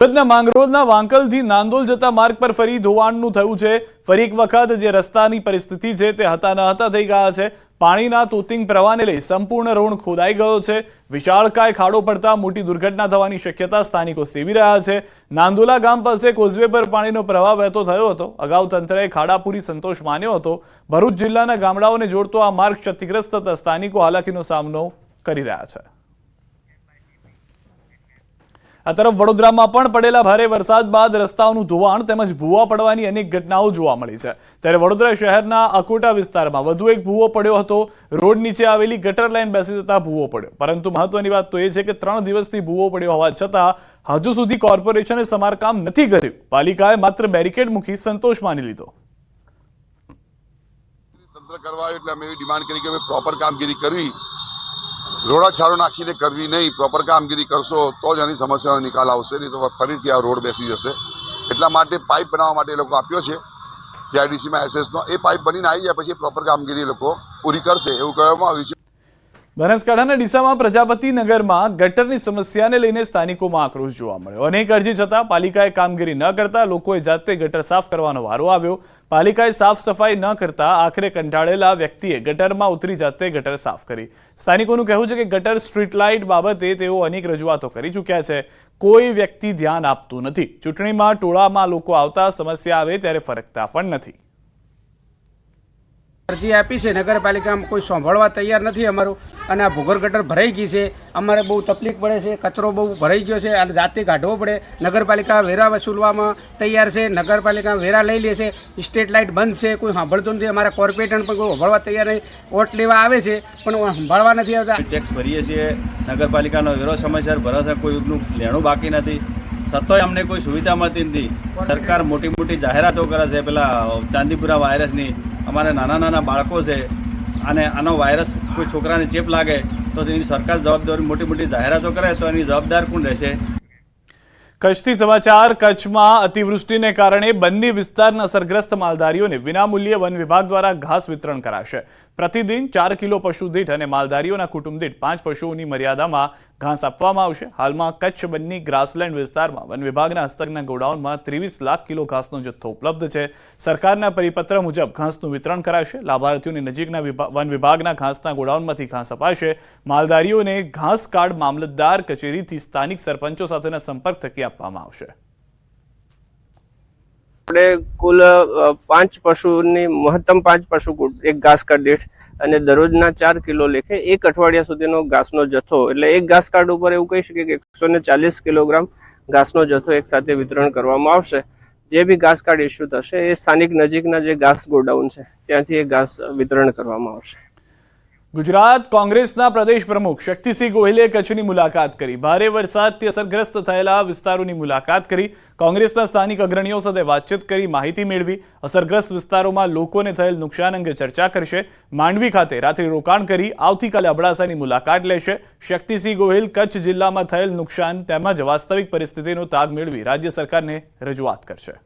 સુરતના માંગરોળના વાંકલથી નાંદોલ જતા માર્ગ પર ફરી ધોવાણનું થયું છે। ફરી એક વખત જે રસ્તાની પરિસ્થિતિ છે તે હતા ન હતા થઈ ગયા છે। પાણીના તોતિંગ પ્રવાહને લઈ સંપૂર્ણ રોડ ખોદાઈ ગયો છે। વિશાળકાય ખાડો પડતા મોટી દુર્ઘટના થવાની શક્યતા સ્થાનિકો સેવી રહ્યા છે। નાંદોલા ગામ પાસે કોઝવે પર પાણીનો પ્રવાહ વહેતો થયો હતો। અગાઉ તંત્રએ ખાડાપુરી સંતોષ માન્યો હતો। ભરૂચ જિલ્લાના ગામડાઓને જોડતો આ માર્ગ ક્ષતિગ્રસ્ત થતા સ્થાનિકો હાલાકીનો સામનો કરી રહ્યા છે। આ તરફ વડોદરામાં પણ પડેલા ભારે વરસાદ બાદ રસ્તાઓનું ધોવાણ તેમજ ભૂવા પડવાની અનેક ઘટનાઓ જોવા મળી છે। ત્યારે વડોદરા શહેરના અકોટા વિસ્તારમાં વધુ એક ભૂવો પડ્યો હતો। રોડ નીચે આવેલી ગટર લાઇન બેસી જતા ભૂવો પડ્યો, પરંતુ મહત્વની વાત તો એ છે કે 3 દિવસથી ભૂવો પડ્યો હોવા છતાં હજુ સુધી કોર્પોરેશને સમારકામ નથી કર્યું। પાલિકાએ માત્ર બેરિકેડ મૂકી સંતોષ માની લીધો। તંત્ર કરવા એટલે અમે એવી ડિમાન્ડ કરી કે પ્રોપર કામગીરી કરવી, રોડા છારો નાખીને કરવી નહીં। પ્રોપર કામગીરી કરશો તો જ આની સમસ્યાનો નિકાલ આવશે, નહીં તો ફરીથી આ રોડ બેસી જશે। એટલા માટે પાઇપ બનાવવા માટે એ લોકો આપ્યો છે જીઆઈડીસીમાં એસએસનો। એ પાઇપ બનીને આવી જાય પછી પ્રોપર કામગીરી એ લોકો પૂરી કરશે એવું કહેવામાં આવ્યું છે। બનાસકાંઠાના ડીસામાં પ્રજાપતિ નગરમાં ગટરની સમસ્યાને લઈને સ્થાનિકોમાં આક્રોશ જોવા મળ્યો। અનેક અરજી છતાં પાલિકાએ કામગીરી ન કરતા લોકોએ જાતે ગટર સાફ કરવાનો વારો આવ્યો। પાલિકાએ સાફ સફાઈ ન કરતા આખરે કંટાળેલા વ્યક્તિએ ગટરમાં ઉતરી જાતે ગટર સાફ કરી। સ્થાનિકોનું કહેવું છે કે ગટર સ્ટ્રીટ લાઇટ બાબતે તેઓ અનેક રજૂઆતો કરી ચૂક્યા છે, કોઈ વ્યક્તિ ધ્યાન આપતું નથી। ચૂંટણીમાં ટોળામાં લોકો આવતા સમસ્યા આવે ત્યારે ફરકતા પણ નથી। અરજી આપી છે, નગરપાલિકામાં કોઈ સાંભળવા તૈયાર નથી અમારું। અને આ ભૂગર્ભ ગટર ભરાઈ ગઈ છે, અમારે બહુ તકલીફ પડે છે, કચરો બહુ ભરાઈ ગયો છે, અને જાતે કાઢવો પડે। નગરપાલિકા વેરા વસૂલવામાં તૈયાર છે, નગરપાલિકા વેરા લઈ લે છે, સ્ટ્રીટ લાઇટ બંધ છે, કોઈ સાંભળતું નથી। અમારા કોર્પોરેટર પણ કોઈ સાંભળવા તૈયાર નહીં, વોટ લેવા આવે છે પણ સાંભળવા નથી આવતા। ટેક્સ ભરીએ છીએ, નગરપાલિકાનો વેરો સમયસર ભરાશે, કોઈનું લેણું બાકી નથી, છતાંય અમને કોઈ સુવિધા મળતી નથી। સરકાર મોટી મોટી જાહેરાતો કરે છે, પેલા ચાંદીપુરા વાયરસની। અમારે નાના નાના બાળકો છે અને આનો વાયરસ કોઈ છોકરાને ચેપ લાગે તો તેની સરકાર જવાબદારી મોટી મોટી જાહેરાતો કરે તો એની જવાબદાર કોણ રહેશે? કચ્છથી સમાચાર। કચ્છમાં અતિવૃષ્ટિને કારણે બંને વિસ્તારના અસરગ્રસ્ત માલધારીઓને વિનામૂલ્યે વન વિભાગ દ્વારા ઘાસ વિતરણ કરાશે। પ્રતિદિન 4 કિલો પશુ દીઠ અને માલધારીઓના કુટુંબ દીઠ 5 પશુઓની મર્યાદામાં ઘાસ આપવામાં આવશે। હાલમાં કચ્છ બન્ની ગ્રાસલેન્ડ વિસ્તારમાં વન વિભાગના હસ્તકના ગોડાઉનમાં 23 લાખ કિલો ઘાસનો જથ્થો ઉપલબ્ધ છે। સરકારના પરિપત્ર મુજબ ઘાસનું વિતરણ કરાશે। લાભાર્થીઓને નજીકના વન વિભાગના ઘાસના ગોડાઉનમાંથી ઘાસ અપાશે। માલધારીઓને ઘાસ કાર્ડ મામલતદાર કચેરીથી સ્થાનિક સરપંચો સાથેના સંપર્ક થકી આપવામાં આવશે। આપણે કુલ 5 પશુની મહત્તમ 5 પશુ એક ઘાસ કાર્ડ દીઠ અને દરરોજના 4 કિલો લેખે એક અઠવાડિયા સુધીનો ઘાસનો જથ્થો, એટલે એક ઘાસ કાર્ડ ઉપર એવું કહી શકીએ કે 140 કિલોગ્રામ ઘાસનો જથ્થો એક સાથે વિતરણ કરવામાં આવશે। જે બી ઘાસ કાર્ડ ઇસ્યુ થશે એ સ્થાનિક નજીકના જે ઘાસ ગોડાઉન છે ત્યાંથી એ ઘાસ વિતરણ કરવામાં આવશે। ગુજરાત કોંગ્રેસના પ્રદેશ પ્રમુખ શક્તિસિંહ ગોહિલે કચ્છની મુલાકાત કરી। ભારે વરસાદથી અસરગ્રસ્ત થયેલા વિસ્તારોની મુલાકાત કરી। કોંગ્રેસના સ્થાનિક અગ્રણીઓ સાથે વાતચીત કરી માહિતી મેળવી। અસરગ્રસ્ત વિસ્તારોમાં લોકોને થયેલ નુકસાન અંગે ચર્ચા કરશે। માંડવી ખાતે રાત્રિ રોકાણ કરી આવતીકાલે અબડાસાની મુલાકાત લેશે। શક્તિસિંહ ગોહિલ કચ્છ જિલ્લામાં થયેલ નુકસાન તેમજ વાસ્તવિક પરિસ્થિતિનો તાગ મેળવી રાજ્ય સરકારને રજૂઆત કરશે।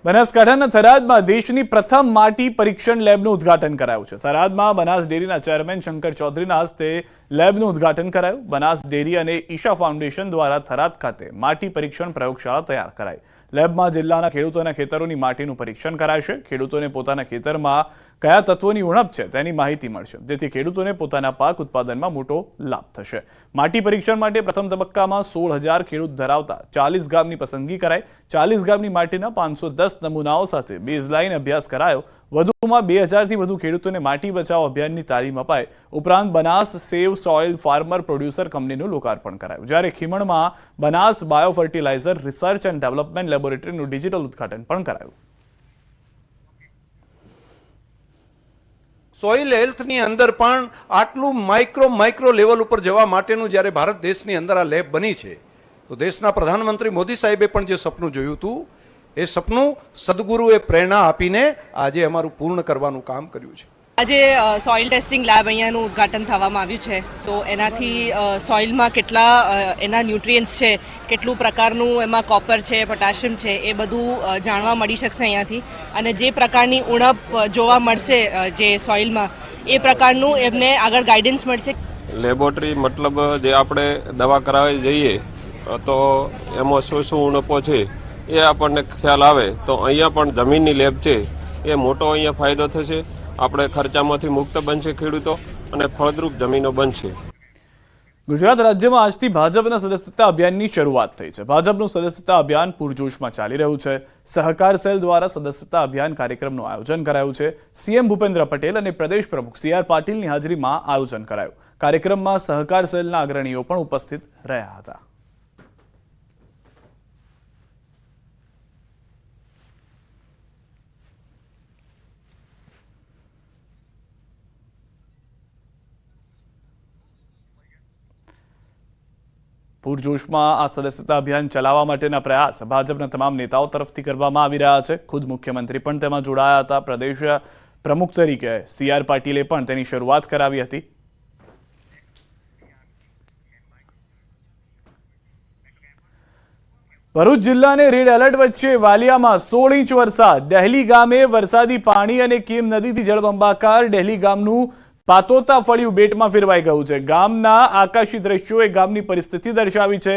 બનાસકાંઠાના થરાદમાં દેશની પ્રથમ માટી પરીક્ષણ લેબનું ઉદ્ઘાટન કરાયું છે। થરાદમાં બનાસ ડેરીના ચેરમેન શંકર ચૌધરીના હસ્તે લેબનું ઉદ્ઘાટન કરાયું। બનાસ ડેરી અને ઈશા ફાઉન્ડેશન દ્વારા થરાદ ખાતે માટી પરીક્ષણ પ્રયોગશાળા તૈયાર કરાઈ। લેબમાં જિલ્લાના ખેડૂતોના ખેતરોની માટીનું પરીક્ષણ કરાશે। ખેડૂતોને પોતાના ખેતરમાં કયા તત્વોની ઉણપ છે તેની માહિતી મળશે, જેથી ખેડૂતોને પોતાના પાક ઉત્પાદનમાં મોટો લાભ થશે। માટી પરીક્ષણ માટે પ્રથમ તબક્કામાં 16,000 ખેડૂત ધરાવતા 40 ગામની પસંદગી કરાઈ। 40 ગામની માટીના 510 નમૂનાઓ સાથે બેઝલાઇન અભ્યાસ કરાયો। વધુમાં 2000થી વધુ ખેડૂતોને માટી બચાવો અભિયાનની તાલીમ અપાઈ। ઉપરાંત Banas save soil farmer producer કંપનીનું લોકાર્પણ કરાયું, જ્યારે ખીમણમાં Banas bio fertilizer research and development લેબોરેટરીનું ડિજિટલ ઉદ્ઘાટન પણ કરાયું। સોઇલ હેલ્થની અંદર પણ આટલું માઇક્રો લેવલ ઉપર જવા માટેનું જ્યારે ભારત દેશની અંદર આ લેબ બની છે તો દેશના પ્રધાનમંત્રી મોદી સાહેબે પણ જે સપનું જોયું હતું એ સપનું સદગુરુએ પ્રેરણા આપીને આજે અમારું પૂર્ણ કરવાનું કામ કર્યું છે। આજે સોઇલ ટેસ્ટિંગ લેબ અહીંયાનું ઉદ્ઘાટન થવામાં આવ્યું છે, તો એનાથી સોઇલમાં કેટલા એના ન્યુટ્રિયન્ટ્સ છે, કેટલું પ્રકારનું એમાં કોપર છે, પોટેશિયમ છે, એ બધું જાણવા મળી શકશે અહીંયાથી। અને જે પ્રકારની ઉણપ જોવા મળશે જે સોઇલમાં એ પ્રકારનું એમને આગળ ગાઈડન્સ મળશે। લેબોરેટરી મતલબ જે આપણે દવા કરાવવા જઈએ તો એમાં શું ઉણપો છે એ આપણને ખ્યાલ આવે તો અહીંયા પણ જમીનની લેબ છે એ મોટો અહીંયા ફાયદો થશે. આપણે ખર્ચામાંથી મુક્ત બનશે ખેડૂતો અને ફળદ્રુપ જમીનો બનશે. ગુજરાત રાજ્યમાં આજથી ભાજપના સદસ્યતા અભિયાનની શરૂઆત થઈ છે. ભાજપનું સદસ્યતા અભિયાન પૂરજોશમાં ચાલી રહ્યું છે. સહકાર સેલ દ્વારા સદસ્યતા અભિયાન કાર્યક્રમનું આયોજન કરાયું છે. સીએમ ભૂપેન્દ્ર પટેલ અને પ્રદેશ પ્રમુખ CR પાટીલની હાજરીમાં આયોજન કરાયું. કાર્યક્રમમાં સહકાર સેલના અગ્રણીઓ પણ ઉપસ્થિત રહ્યા હતા. પૂરજોશમાં આ સદસ્યતા અભિયાન ચલાવવા માટેના પ્રયાસ ભાજપના તમામ નેતાઓ તરફથી કરવામાં આવી રહ્યા છે. ખુદ મુખ્યમંત્રી પણ તેમાં જોડાયા હતા. પ્રદેશ પ્રમુખ તરીકે CR પાટીલે પણ તેની શરૂઆત કરાવી હતી. ભરૂચ જિલ્લાને રેડ એલર્ટ વચ્ચે વાલિયામાં 16 ઇંચ વરસાદ. ડહેલી ગામે વરસાદી પાણી અને કેમ નદીથી જળબંબાકાર. ડહેલી ગામનું પાતોતા ફળિયું બેટમાં ફેરવાઈ ગયું છે. ગામના આકાશી દ્રશ્યોએ ગામની પરિસ્થિતિ દર્શાવી છે.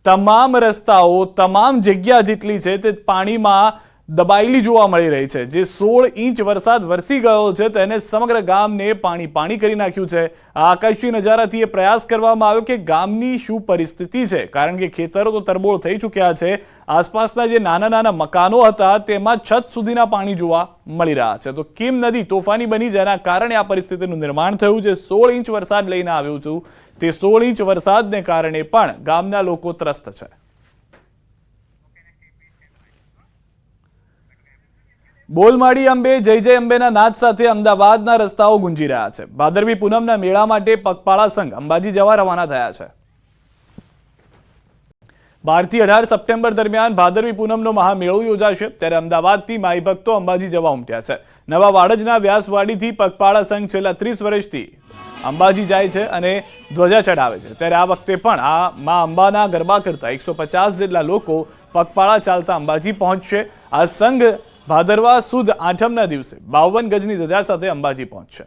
તમામ રસ્તાઓ, તમામ જગ્યા જેટલી છે તે પાણીમાં દબાયેલી જોવા મળી રહી છે. જે 16 ઇંચ વરસાદ વરસી ગયો છે તેને સમગ્ર ગામને પાણી કરી નાખ્યું છે. આ આકાશી નજારાથી એ પ્રયાસ કરવામાં આવ્યો કે ગામની શું પરિસ્થિતિ છે, કારણ કે ખેતરો તો તરબોળ થઈ ચૂક્યા છે. આસપાસના જે નાના નાના મકાનો હતા તેમાં છત સુધીના પાણી જોવા મળી રહ્યા છે. તો કેમ નદી તોફાની બની જેના કારણે આ પરિસ્થિતિનું નિર્માણ થયું છે. 16 ઇંચ વરસાદ લઈને આવ્યું છું. તે 16 ઇંચ વરસાદને કારણે પણ ગામના લોકો ત્રસ્ત છે. બોલમાડી અંબે જય જય અંબેના નાદ સાથે અમદાવાદના રસ્તાઓ ગુંજી રહ્યા છે. ભાદરવી પૂનમના મેળા માટે પગપાળા સંઘ અંબાજી જવા રવાના થયા છે. 12 થી 18 સપ્ટેમ્બર દરમિયાન ભાદરવી પૂનમનો મહામેળો યોજાશે. ત્યારે અમદાવાદથી માઈ ભક્તો અંબાજી જવા ઉમટ્યા છે. નવા વાડજના વ્યાસવાડીથી પગપાળા સંઘ છેલ્લા 30 વર્ષથી અંબાજી જાય છે અને ધ્વજા ચડાવે છે. ત્યારે આ વખતે પણ આ મા અંબાના ગરબા કરતા 150 જેટલા લોકો પગપાળા ચાલતા અંબાજી પહોંચશે. આ સંઘ ભાદરવા સુદ આઠમના દિવસે 52 ગજની ધજા સાથે અંબાજી પહોંચશે.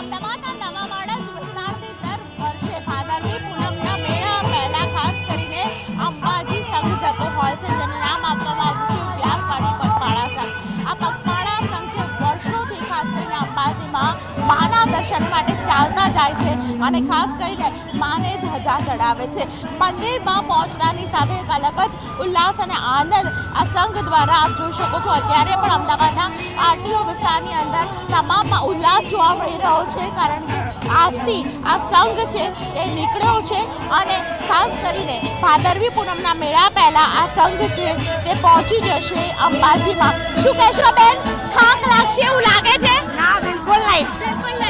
અમદાવાદના નવા વાડજ વિસ્તારથી દર વર્ષે ભાદરવી પૂનમના મેળા પહેલા ખાસ કરીને અંબાજી સંઘ જતો હોય છે, જેનું નામ આપવામાં આવ્યું છે વ્યાસવાડી પગપાળા સંઘ. આ પગપાળા સંઘ છે વર્ષોથી ખાસ કરીને અંબાજીમાં માના દર્શન માટે ચાલતા જાય છે અને ખાસ કરીને માને ધજા ચડાવે છે. મંદિરમાં પહોંચતાની સાથે એક અલગ જ ઉલ્લાસ અને આનંદ આ સંઘ દ્વારા આપ જોઈ શકો છો. અત્યારે પણ અમદાવાદના RTO વિસ્તારની અંદર તમામમાં ઉલ્લાસ જોવા મળી રહ્યો છે, કારણ કે આજથી આ સંઘ છે એ નીકળ્યો છે અને ખાસ કરીને ભાદરવી પૂનમના મેળા પહેલા આ સંઘ છે તે પહોંચી જશે અંબાજીમાં. શું કહેશો બેન, થાક લાગશે એવું લાગે છે? ના, બિલકુલ નહીં.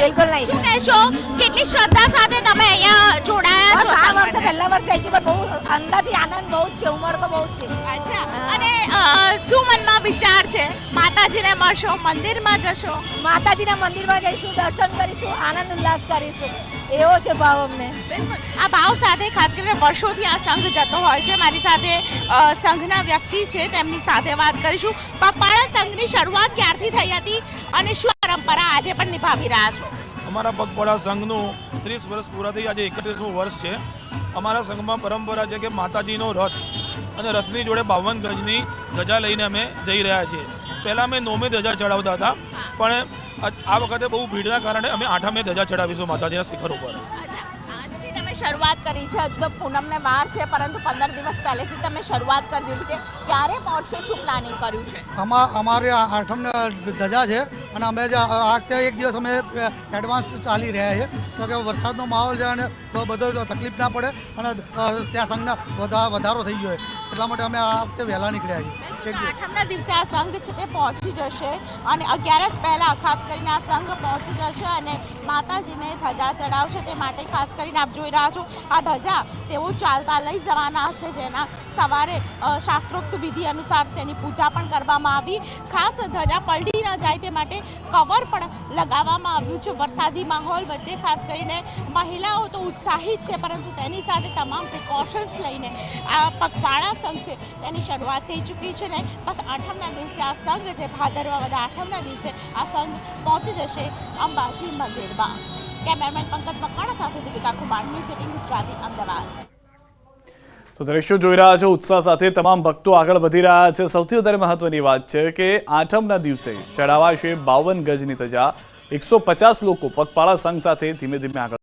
બિલકુલ નહીં. શું કહેશો, કેટલી શ્રદ્ધા સાથે તમે અહીંયા જોડાયા છો? આ વર્ષે પહેલા વર્ષે આવી છું, પણ બહુ અંદરથી આનંદ બહુ જ છે, ઉમર તો બહુ જ છે. અચ્છા, અને શું મનમાં વિચાર છે? માતાજીને મળશો, મંદિરમાં જશો? માતાજીના મંદિરમાં જઈશું, દર્શન કરીશું, આનંદ ઉલ્લાસ કરીશું, એવો છે ભાવ અમને. બિલકુલ. આ ભાવ સાથે ખાસ કરીને વર્ષોથી આ સંઘ જતો હોય છે. મારી સાથે સંઘના વ્યક્તિ છે, તેમની સાથે વાત કરીશું. પગપાળા સંઘની શરૂઆત ક્યારથી થઈ હતી અને શું પરંપરા આજે પણ નિભાવી રહ્યા છો? અમારા પગપાળા સંઘનું 30 વર્ષ પૂરા થઈ, આજે 31મું વર્ષ છે. અમારા સંઘમાં પરંપરા છે કે માતાજીનો રથ અને રથની જોડે 52 ગજની ધજા લઈને અમે જઈ રહ્યા છીએ. પહેલાં અમે 9મે ધજા ચડાવતા હતા, પણ આ વખતે બહુ ભીડના કારણે અમે 8મે ધજા ચડાવીશું માતાજીના શિખર ઉપર. આજથી તમે શરૂઆત કરી છે, હજુ તો પૂનમને વાર છે, પરંતુ 15 દિવસ પહેલેથી તમે શરૂઆત કરી દીધી છે. ક્યારે પહોંચશો, શું પ્લાનિંગ કર્યું છે? અમારે 8મ ધજા છે અને અમે આ વખતે એક દિવસ અમે એડવાન્સ ચાલી રહ્યા છીએ, તો કે વરસાદનો માહોલ છે અને બધો તકલીફ ના પડે અને ત્યાં સંઘના વધારો થઈ ગયો એટલા માટે અમે આ વખતે વહેલા નીકળ્યા છીએ. 8મના દિવસે આ સંઘ છે તે પહોંચી જશે અને 11 પહેલા ખાસ કરીને આ સંઘ પહોંચી જશે અને માતાજીને ધજા ચડાવશે. તે માટે ખાસ કરીને આપ જોઈ રહ્યા છો આ ધજા તેઓ ચાલતા લઈ જવાના છે, જેના સવારે શાસ્ત્રોક્ત વિધિ અનુસાર તેની પૂજા પણ કરવામાં આવી. ખાસ ધજા પલટી ન જાય તે માટે કવર પણ લગાવવામાં આવ્યું છે. વરસાદી માહોલ વચ્ચે ખાસ કરીને મહિલાઓ તો ઉત્સાહિત છે, પરંતુ તેની સાથે તમામ પ્રિકોશન્સ લઈને આ પગપાળા સંઘ છે તેની શરૂઆત થઈ ચૂકી છે ને બસ આઠમના દિવસે આ સંઘ છે, ભાદરવા વદ આઠમના દિવસે આ સંઘ પહોંચી જશે અંબાજી મંદિરમાં. કેમેરામેન પંકજ મકવાણા સાથે દીપિકા કુમાર, ન્યૂઝ 18 ગુજરાતી, અમદાવાદ. તો દ્રશ્યો જોઈ રહ્યા છો, ઉત્સાહ સાથે તમામ ભક્તો આગળ વધી રહ્યા છે. સૌથી વધારે મહત્વની વાત છે કે આઠમના દિવસે ચડાવાશે 52 ગજની ધજા. 150 લોકો પગપાળા સંઘ સાથે ધીમે ધીમે આગળ